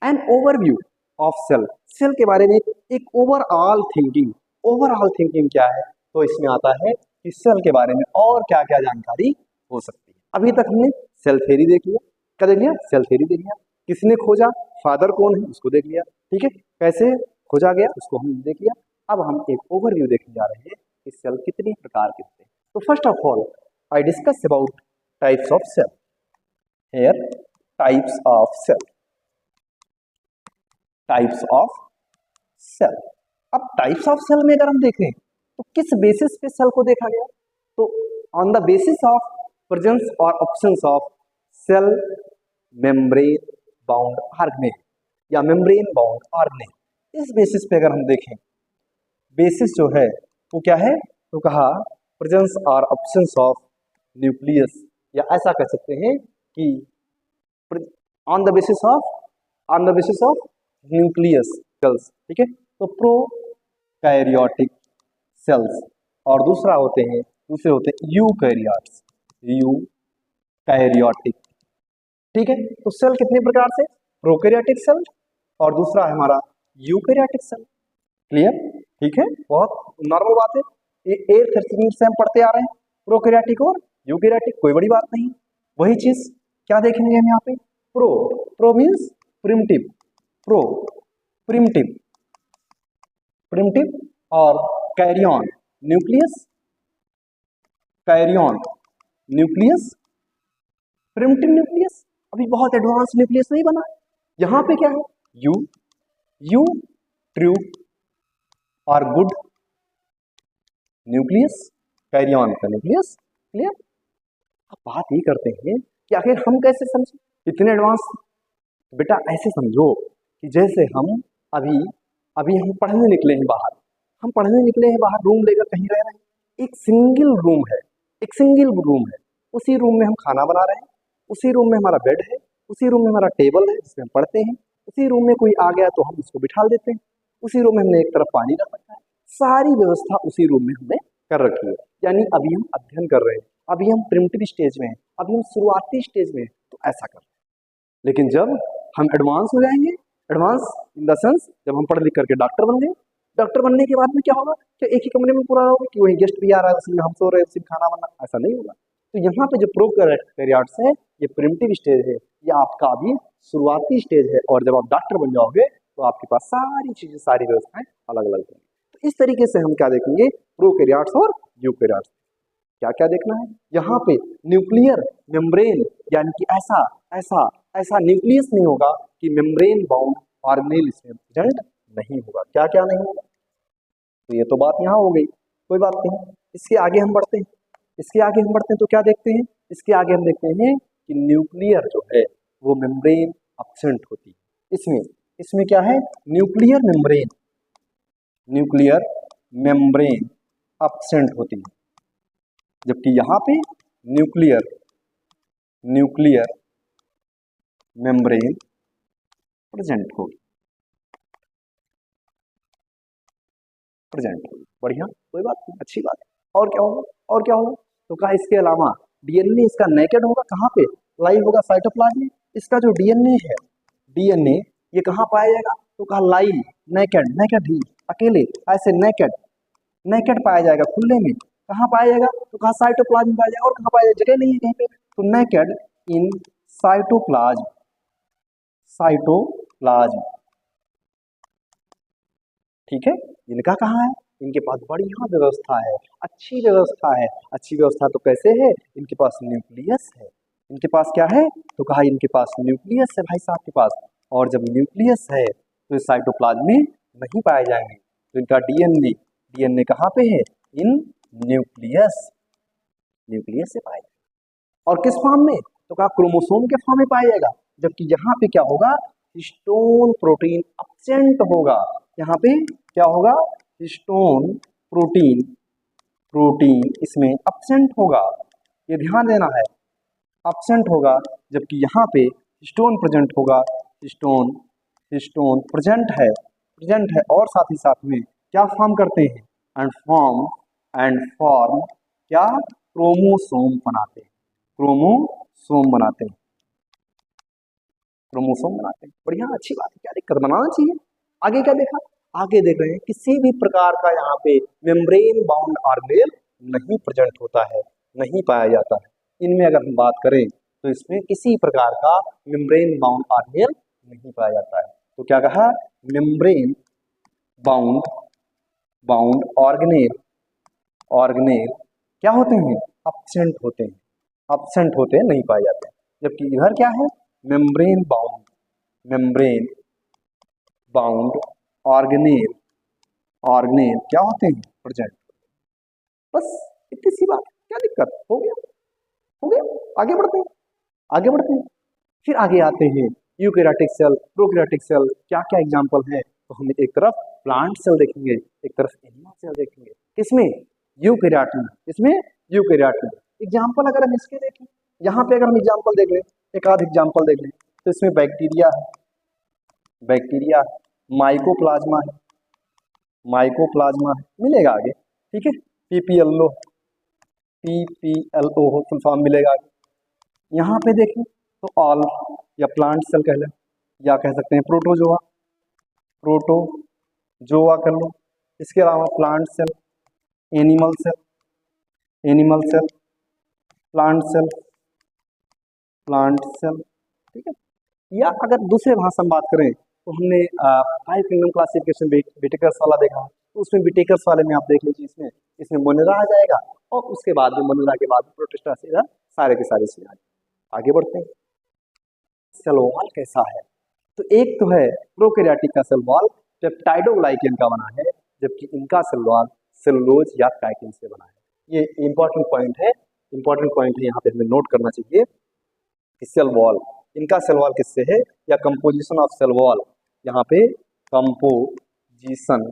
an overview of cell. Cell के बारे में एक ओवरऑल थिंकिंग, ओवरऑल थिंकिंग क्या है? तो इसमें आता है कि सेल के बारे में और क्या क्या जानकारी हो सकती है। अभी तक हमने सेल थ्योरी देख लिया, क्या देख लिया? सेल थ्योरी देख लिया। किसने खोजा? फादर कौन है उसको देख लिया। ठीक है, कैसे खोजा गया उसको हम देख लिया। अब हम एक ओवरव्यू देखने जा रहे हैं कि सेल कितने प्रकार के होते हैं। तो first of all I discuss about types of cell. Here types of cell, types of cell. अब टाइप्स ऑफ सेल में अगर हम देखें तो किस बेसिस पे सेल को देखा गया? तो on the basis of presence और absence of cell membrane bound organelle या मेम्ब्रेन बाउंड ऑर्गेनेल। इस बेसिस पे अगर हम देखें, बेसिस जो है वो क्या है? तो कहा प्रेजेंस और ऑब्सेंस ऑफ न्यूक्लियस, या ऐसा कह सकते हैं कि on the basis of, on the basis of nucleus cells. ठीक है, तो प्रोकैरियोटिक सेल्स और दूसरे होते हैं यूकैरियोट्स, यूकैरियोटिक। ठीक है, तो सेल कितने प्रकार से? प्रोकैरियोटिक सेल और दूसरा है हमारा यूकैरियोटिक सेल। क्लियर? ठीक है, बहुत नॉर्मल बात है, ये 8th से हम पढ़ते आ रहे हैं, प्रोकैरियोटिक और यूकैरियोटिक, कोई बड़ी बात नहीं। वही चीज क्या देखेंगे हम यहाँ पे? Pro means primitive, pro primitive, primitive और karyon nucleus, karyon nucleus, primitive nucleus. अभी बहुत एडवांस न्यूक्लियस नहीं बना। यहाँ पे क्या है? यू ट्रू और गुड न्यूक्लियस, कैरियन का न्यूक्लियस। क्लियर? अब बात ये करते हैं कि आखिर हम कैसे समझे इतने एडवांस। बेटा ऐसे समझो कि जैसे हम अभी अभी हम पढ़ने निकले हैं बाहर, हम पढ़ने निकले हैं बाहर, रूम लेकर कहीं रह रहे हैं, एक सिंगल रूम है, एक सिंगल रूम है, उसी रूम में हम खाना बना रहे हैं, उसी रूम में हमारा बेड है, उसी रूम में हमारा टेबल है जिसमें हम पढ़ते हैं, उसी रूम में कोई आ गया तो हम उसको बिठा देते हैं, उसी रूम में हमने एक तरफ पानी रख रखा है, सारी व्यवस्था उसी रूम में हमने कर रखी है। यानी अभी हम अध्ययन कर रहे हैं, अभी हम प्रिमिटिव स्टेज में हैं, अभी हम शुरुआती स्टेज में हैं, तो ऐसा कर रहे हैं। लेकिन जब हम एडवांस हो जाएंगे, एडवांस इन द सेंस जब हम पढ़ लिख करके डॉक्टर बन गए, डॉक्टर बनने के बाद में क्या होगा कि एक ही कमरे में पूरा रहोगे कि वही गेस्ट भी आ रहा है उसी में हम सो रहे हैं, उसी में खाना बनना, ऐसा नहीं होगा। तो यहाँ पे जो प्रोकैरियोट्स है ये प्रिमिटिव स्टेज है, ये आपका अभी शुरुआती स्टेज है, और जब आप डॉक्टर बन जाओगे तो आपके पास सारी चीजें, सारी व्यवस्थाएं अलग अलग होंगी। तो इस तरीके से हम क्या देखेंगे? प्रोकैरियोट्स और यूकैरियोट्स। क्या क्या देखना है यहाँ पे? न्यूक्लियर मेम्ब्रेन, यानी कि ऐसा ऐसा ऐसा न्यूक्लियस नहीं होगा कि मेम्ब्रेन बाउंड ऑर्गेनेल इसमें प्रेजेंट नहीं होगा। क्या क्या नहीं होगा? तो ये तो बात यहाँ हो गई, कोई बात नहीं। इसके आगे हम बढ़ते हैं, इसके आगे हम बढ़ते हैं तो क्या देखते हैं? इसके आगे हम देखते हैं कि न्यूक्लियर जो है वो मेम्ब्रेन एब्सेंट होती है। इसमें इसमें क्या है? Nuclear membrane, nuclear membrane absent होती है, जबकि यहाँ पे न्यूक्लियर न्यूक्लियर मेम्ब्रेन प्रेजेंट होगी, प्रेजेंट होगी। बढ़िया, कोई बात नहीं, अच्छी बात है। और क्या होगा? और क्या होगा? तो कहा इसके अलावा डीएनए इसका नेकेड होगा, कहाँ पे? लाइव होगा साइटोप्लाज्म में। इसका जो डीएनए है, डीएनए ये कहाँ पाया जाएगा? तो कहा लाइव, नेकेड, नेकेड ही अकेले, ऐसे नेकेड, नेकेड पाया जाएगा खुले में। कहाँ पाया जाएगा? तो कहा साइटोप्लाज्म में पाया जाएगा। और कहाँ पाया जाएगा? जगह नहीं है कहीं पे, तो नेकेड इन साइटोप्लाज्म, साइटोप्लाज्म। ठीक है, इनका कहाँ है? इनके पास बढ़िया व्यवस्था है, अच्छी व्यवस्था है। अच्छी व्यवस्था तो कैसे है? इनके पास न्यूक्लियस है। इनके पास क्या है? तो कहा इनके पास न्यूक्लियस है भाई साहब के पास। और जब न्यूक्लियस है तो इस साइटोप्लाज्म में नहीं पाए जाएंगे। तो इनका डीएनए, डीएनए कहाँ पे है? इन न्यूक्लियस, न्यूक्लियस से पाया जाएगा। और किस फॉर्म में? तो कहा क्रोमोसोम के फॉर्म में पाया जाएगा। जबकि यहाँ पे क्या होगा? हिस्टोन प्रोटीन एब्सेंट होगा। यहाँ पे क्या होगा? हिस्टोन प्रोटीन, प्रोटीन इसमें एब्सेंट होगा, ये ध्यान देना है, एब्सेंट होगा। जबकि यहाँ पे हिस्टोन प्रेजेंट होगा। हिस्टोन, हिस्टोन प्रेजेंट है और साथ ही साथ में क्या फॉर्म करते हैं? एंड फॉर्म क्या? क्रोमोसोम बनाते हैं, क्रोमोसोम बनाते हैं, क्रोमोसोम बनाते हैं। बढ़िया, अच्छी बात है, क्या दिक्कत, बनाना चाहिए। आगे क्या देखा? आगे देख रहे हैं किसी भी प्रकार का यहाँ पे मेम्ब्रेन बाउंड ऑर्गेनेल नहीं प्रेजेंट होता है, नहीं पाया जाता है। इनमें अगर हम बात करें तो इसमें किसी प्रकार का मेम्ब्रेन बाउंड ऑर्गेनेल नहीं पाया जाता है। तो क्या कहा? Membrane bound, bound organelle, organelle क्या होते हैं? एब्सेंट होते हैं, एब्सेंट होते हैं, नहीं पाए जाते हैं। जबकि इधर क्या है? Membrane bound, membrane bound organelle, organelle क्या होते हैं? प्रेजेंट। बस इतनी सी बात, क्या दिक्कत, हो गया, हो गया। आगे बढ़ते हैं, आगे बढ़ते हैं। फिर आगे आते हैं यूकैरियोटिक सेल, प्रोकैरियोटिक सेल, क्या क्या एग्जांपल है? तो हम एक तरफ प्लांट सेल देखेंगे, एक तरफ एनिमल सेल देखेंगे। किसमें? यूकैरियोट में। इसमें यूकैरियोट में। एग्जांपल अगर हम इसके देखें, यहाँ पे अगर हम एग्जांपल देख लें, एक आध एग्जांपल देख लें, तो इसमें बैक्टीरिया है, बैक्टीरिया, माइकोप्लाज्मा है, माइकोप्लाज्मा है, मिलेगा आगे, ठीक है। पीपीएलओ, पीपीएलओ फुल फॉर्म मिलेगा आगे। यहाँ पे देखें तो ऑल या प्लांट सेल कह लें, या कह सकते हैं प्रोटोजोआ, प्रोटोजोआ कर लो। इसके अलावा plant cell, animal cell, animal cell, plant cell, plant cell, ठीक है। या अगर दूसरे भाषा में बात करें तो हमने 5 किंगडम क्लासिफिकेशन बिटेकर्स वाला देखा, तो उसमें बिटेकर्स वाले में आप देख लीजिए, इसमें इसमें मोनेरा आ जाएगा, और उसके बाद में मोनेरा के बाद प्रोटिस्टा से इधर सारे के सारे इसमें आगे बढ़ते हैं। सेल वॉल कैसा है? तो एक तो है प्रोकैरियोटिक का सेल वॉल पेप्टाइडोग्लाइकेन का बना है, जबकि इनका सेल वॉल सेलुलोज या काइटिन से बना है। ये इंपॉर्टेंट पॉइंट है, इंपॉर्टेंट पॉइंट है, यहाँ पे हमें नोट करना चाहिए। सेल वॉल, इनका सेल वॉल किससे है, या कंपोजिशन ऑफ सेल वॉल, यहाँ पे composition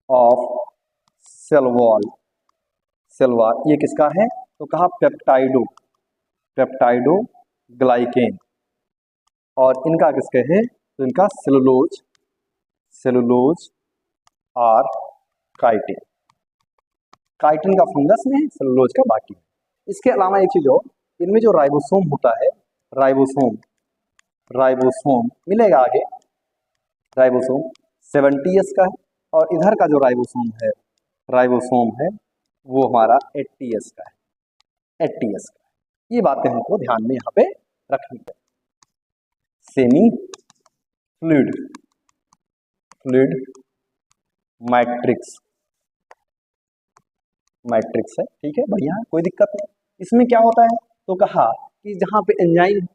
of cell wall, cell wall ये किसका है? तो कहा पेप्टाइडो, पेप्टाइडोग्लाइकेन। और इनका किसके है? तो इनका सेलुलोज, सेलुलोज और काइटिन, काइटिन का फंगस में है, सेलुलोज का बाकी है। इसके अलावा एक चीज और, इनमें जो राइबोसोम होता है, राइबोसोम, राइबोसोम मिलेगा आगे, राइबोसोम 70S का है, और इधर का जो राइबोसोम है, राइबोसोम है वो हमारा 80S का है, 80S का है। ये बातें हमको ध्यान में यहाँ पे रखनी है। Semi fluid, fluid matrix, matrix है, ठीक है, बढ़िया है, कोई दिक्कत नहीं। इसमें क्या होता है? तो कहा कि जहाँ पे एंजाइम,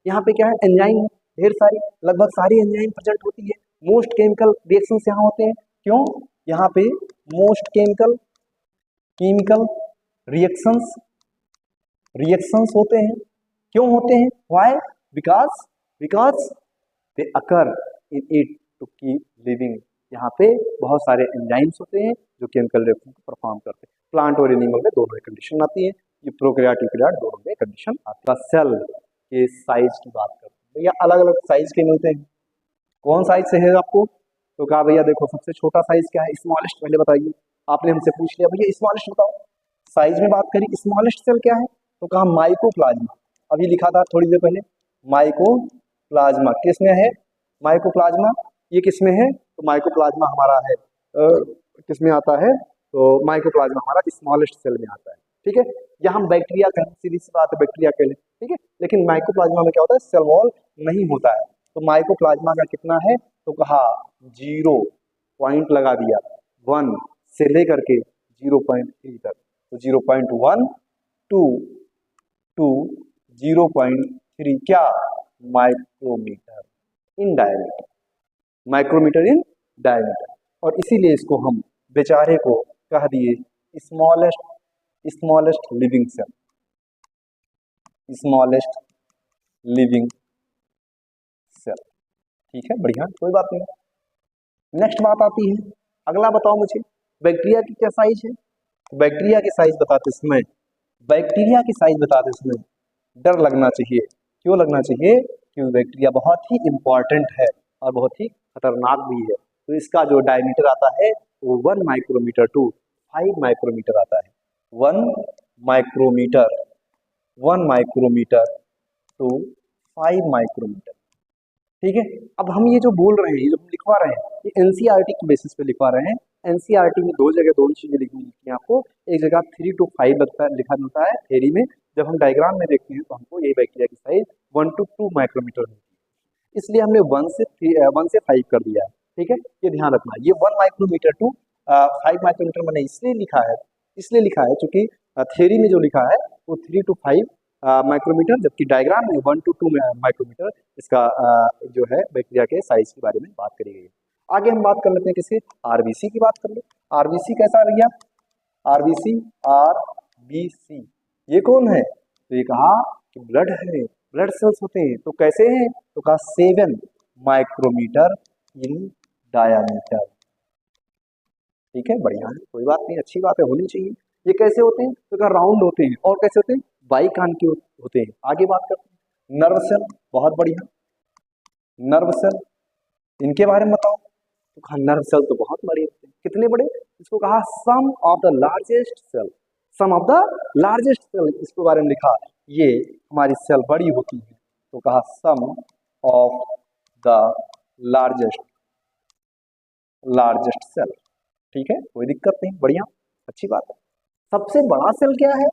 यहाँ पे क्या है? एंजाइम है, ढेर सारी, लगभग सारी एंजाइम प्रेजेंट होती है। मोस्ट केमिकल रिएक्शंस यहाँ होते हैं। क्यों? यहाँ पे most chemical, chemical reactions, reactions होते हैं। क्यों होते हैं? Why? Because they occur in it to keep living. यहाँ पे बहुत सारे एंजाइम्स होते हैं जो केमिकल रिएक्शन को परफॉर्म करते हैं। प्लांट और एनिमल में दोनों में कंडीशन आती है, ये प्रोकैरियोट यूकैरियोट दोनों में कंडीशन आती है। सेल के साइज की बात करते हैं, भैया अलग अलग साइज के मिलते हैं। कौन साइज से है आपको? तो कहा भैया देखो सबसे छोटा साइज क्या है? स्मॉलेस्ट पहले बताइए। आपने हमसे पूछ लिया भैया स्मॉलेस्ट बताओ, साइज में बात करी, स्मॉलेस्ट सेल क्या है? तो कहा माइकोप्लाज्मा, अभी लिखा था थोड़ी देर पहले, माइकोप्लाज्मा किस में है? माइकोप्लाज्मा ये किस में है? तो माइकोप्लाज्मा हमारा है किस में आता है? तो माइकोप्लाज्मा हमारा स्मॉलेस्ट सेल में आता है, ठीक है। या हम बैक्टीरिया कहें, सीधी सी बात है, बैक्टीरिया कह लें, ठीक है। लेकिन माइकोप्लाज्मा में क्या होता है? सेल वॉल नहीं होता है। तो माइकोप्लाज्मा का कितना है? तो कहा 0 पॉइंट लगा दिया, 1 से लेकर के 0.3 तक। तो 0.1 टू 0.3 क्या? Micrometer in diameter, micrometer in diameter, और इसीलिए इसको हम बेचारे को कह दिए smallest living cell, smallest living cell. ठीक है, बढ़िया, कोई बात नहीं। नेक्स्ट बात आती है, अगला बताओ मुझे बैक्टीरिया की क्या साइज है। बैक्टीरिया की साइज बताते समय, बैक्टीरिया की साइज बताते समय डर लगना चाहिए। क्यों लगना चाहिए? क्योंकि बैक्टीरिया बहुत ही इंपॉर्टेंट है और बहुत ही खतरनाक भी है। तो इसका जो डायमीटर आता है वो 1 माइक्रोमीटर टू 5 माइक्रोमीटर आता है। 1 माइक्रोमीटर 1 माइक्रोमीटर टू 5 माइक्रोमीटर। ठीक है, अब हम ये जो बोल रहे हैं, ये जो हम लिखवा रहे हैं, ये एनसीईआरटी के बेसिस पे लिखवा रहे हैं। एनसीईआरटी में दो जगह दोनों चीजें लिखी मिलती हैं आपको। एक जगह 3 to 5 लिखा मिलता है थ्योरी में, जब हम डायग्राम में देखते हैं तो हमको यही बैक्टीरिया की साइज 1 to 2 माइक्रोमीटर मिलती है। इसलिए हमने 1 से 5 कर दिया है। ठीक है, ये ध्यान रखना, ये 1 माइक्रोमीटर टू 5 माइक्रोमीटर मैंने इसलिए लिखा है क्योंकि थ्योरी में जो लिखा है वो 3 to 5 माइक्रोमीटर, जबकि डायग्राम में 1 to 2 माइक्रोमीटर इसका जो है बैक्टीरिया के साइज के बारे में बात करी गई है। आगे हम बात कर लेते हैं किसी आरबीसी की बात कर लो। आरबीसी कैसा है भैया? आरबीसी ये कौन है? तो ये कहा कि ब्लड है, ब्लड सेल्स होते हैं। तो कैसे हैं? तो कहा 7 माइक्रोमीटर इन डायामीटर। ठीक है, बढ़िया है, कोई बात नहीं, अच्छी बात है, होनी चाहिए। ये कैसे होते हैं? तो कहा राउंड होते हैं। और कैसे होते हैं? बाइकान के होते हैं। आगे बात करते हैं नर्व सेल, बहुत बढ़िया, नर्व सेल इनके बारे में बताओ। तो कहा नर्व सेल तो बहुत बड़े होते हैं। कितने बड़े? इसको कहा some of the largest cell, some of the largest cell, इसके बारे में लिखा ये हमारी सेल बड़ी होती है। तो कहा some of the largest cell. ठीक है, कोई दिक्कत नहीं, बढ़िया, अच्छी बात है। सबसे बड़ा सेल क्या है?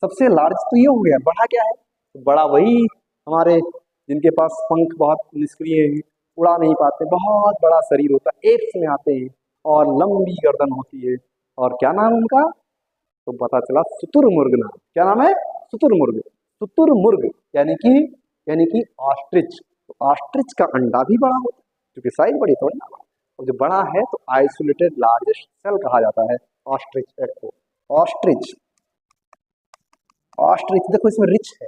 सबसे लार्ज तो ये हो गया, बड़ा क्या है? तो बड़ा वही हमारे जिनके पास पंख बहुत निष्क्रिय हैं, उड़ा नहीं पाते, बहुत बड़ा शरीर होता है, एप्स में आते हैं और लंबी गर्दन होती है। और क्या नाम है उनका? तो पता चला शुतुरमुर्ग नाम। क्या नाम है? शुतुरमुर्ग। शुतुरमुर्ग यानी कि ऑस्ट्रिच। तो ऑस्ट्रिच का अंडा भी बड़ा होता है, क्योंकि साइज बड़ी थोड़ी ना, और जो बड़ा है तो आइसोलेटेड लार्जेस्ट सेल कहा जाता है ऑस्ट्रिच एग को। ऑस्ट्रिच, ऑस्ट्रिच देखो इसमें रिच है,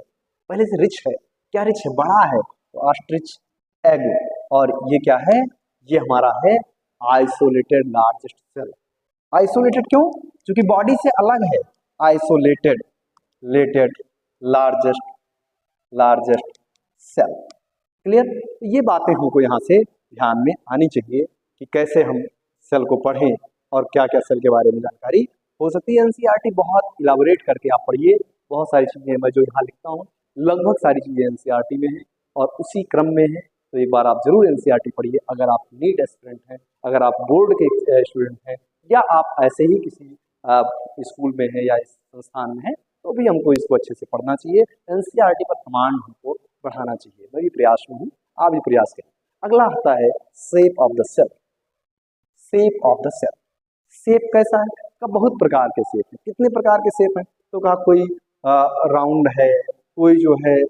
पहले से रिच है। क्या रिच है? बड़ा है, तो ऑस्ट्रिच एग। और ये क्या है? ये हमारा है आइसोलेटेड लार्जेस्ट सेल। आइसोलेटेड क्यों? क्योंकि बॉडी से अलग है। Isolated largest cell. क्लियर? तो ये बातें हमको यहाँ से ध्यान में आनी चाहिए कि कैसे हम सेल को पढ़ें और क्या क्या सेल के बारे में जानकारी हो सकती है। एनसीईआरटी बहुत इलाबोरेट करके आप पढ़िए, बहुत सारी चीजें मैं जो यहाँ लिखता हूँ लगभग सारी चीजें एनसीईआरटी में है और उसी क्रम में है। तो एक बार आप जरूर एनसीईआरटी पढ़िए। अगर आप नीट एस्पिरेंट हैं, अगर आप बोर्ड के स्टूडेंट हैं, या आप ऐसे ही किसी स्कूल में है या इस संस्थान में है, तो भी हमको इसको अच्छे से पढ़ना चाहिए। एनसीईआरटी पर कमांड हमको बढ़ाना चाहिए। मैं भी प्रयास में हूँ, आप भी प्रयास करें। अगला आता है shape of the cell. Shape of the cell, shape कैसा है? का बहुत प्रकार के शेप है। कितने प्रकार के शेप हैं? तो कहा कोई राउंड है, कोई जो है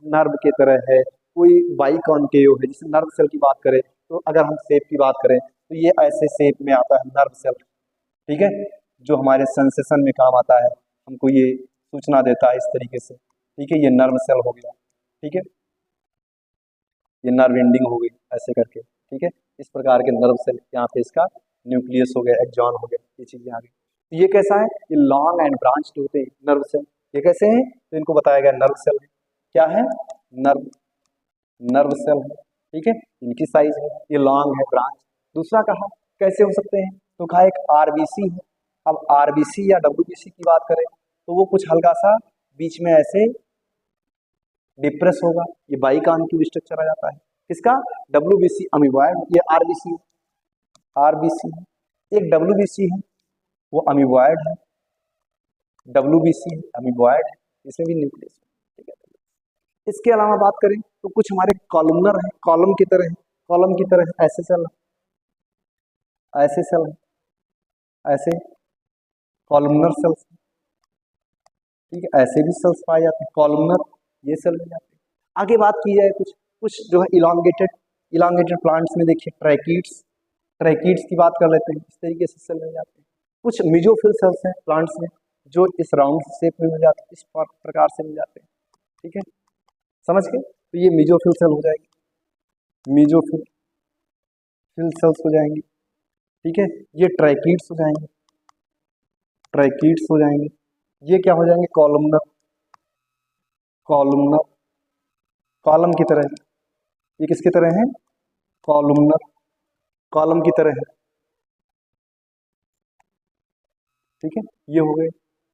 नर्व की तरह है, कोई बाइकॉनकेव है। जैसे नर्व सेल की बात करें तो अगर हम शेप की बात करें तो ये ऐसे शेप में आता है नर्व सेल। ठीक है, जो हमारे सेंसेशन में काम आता है, हमको ये सूचना देता है इस तरीके से। ठीक है, ये नर्व सेल हो गया। ठीक है, ये नर्व एंडिंग हो गई ऐसे करके। ठीक है, इस प्रकार के नर्व सेल, यहाँ पे इसका न्यूक्लियस हो गया, एक्सॉन हो गया, ये चीजें आ गई। तो ये कैसा है? ये लॉन्ग एंड ब्रांच्ड होते हैं नर्व सेल। ये कैसे हैं? तो इनको बताया गया नर्व सेल है। क्या है? नर्व सेल है। ठीक है, इनकी साइज है, ये लॉन्ग है, ब्रांच। दूसरा कहा कैसे हो सकते हैं? तो कहा एक आरबीसी है। अब आरबीसी या डब्ल्यूबीसी की बात करें तो वो कुछ हल्का सा बीच में ऐसे डिप्रेस होगा, ये बाइकॉनकेव स्ट्रक्चर आ जाता है। किसका? WBC amoeboid. ये आरबीसी एक डब्ल्यूबीसी है, वो अमीबॉयड है। डब्ल्यूबीसी अमीबॉयड है, इसमें भी न्यूक्लियस। ठीक है, इसके अलावा बात करें तो कुछ हमारे कॉलमनर है, कॉलम की तरह है, कॉलम की तरह ऐसे सेल, ऐसे सेल, ऐसे कॉलमनर सेल्स। ठीक है, ऐसे भी सेल्स पाए जाते हैं कॉलमनर, ये सेल मिल जाते हैं। आगे बात की जाए कुछ कुछ जो है इलांगेटेड, इलांगेटेड प्लांट्स में देखिए ट्रैकीड्स की बात कर लेते हैं, इस तरीके से सेल मिल जाते हैं। कुछ मीजोफिल सेल्स हैं प्लांट्स में जो इस राउंड शेप में मिल जाते हैं, इस प्रकार से मिल जाते हैं। ठीक है, समझ गए? तो ये मीजोफिल सेल हो जाएगी, मीजोफिल सेल्स हो जाएंगे। ठीक है, ये ट्रैकीड्स हो जाएंगे, ट्रैकीड्स हो जाएंगे। ये क्या हो जाएंगे? कॉलमनर, कॉलमनर, कॉलम की तरह है। ये किसकी तरह है? कॉलमनर, कॉलम की तरह है। ठीक है, ये हो गए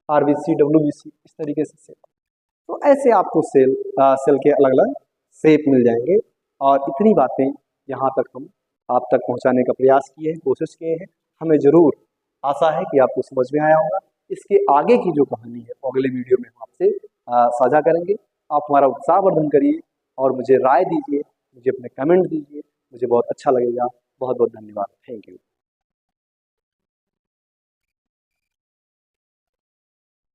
आरबीसी, डब्ल्यूबीसी, इस तरीके से सेल। तो ऐसे आपको सेल के अलग अलग शेप मिल जाएंगे। और इतनी बातें यहाँ तक हम आप तक पहुँचाने का प्रयास किए हैं, कोशिश किए हैं। हमें जरूर आशा है कि आपको समझ में आया होगा। इसके आगे की जो कहानी है वो अगले वीडियो में हम आपसे साझा करेंगे। आप हमारा उत्साहवर्धन करिए और मुझे राय दीजिए, मुझे अपने कमेंट दीजिए, मुझे बहुत अच्छा लगेगा। बहुत बहुत धन्यवाद, थैंक यू।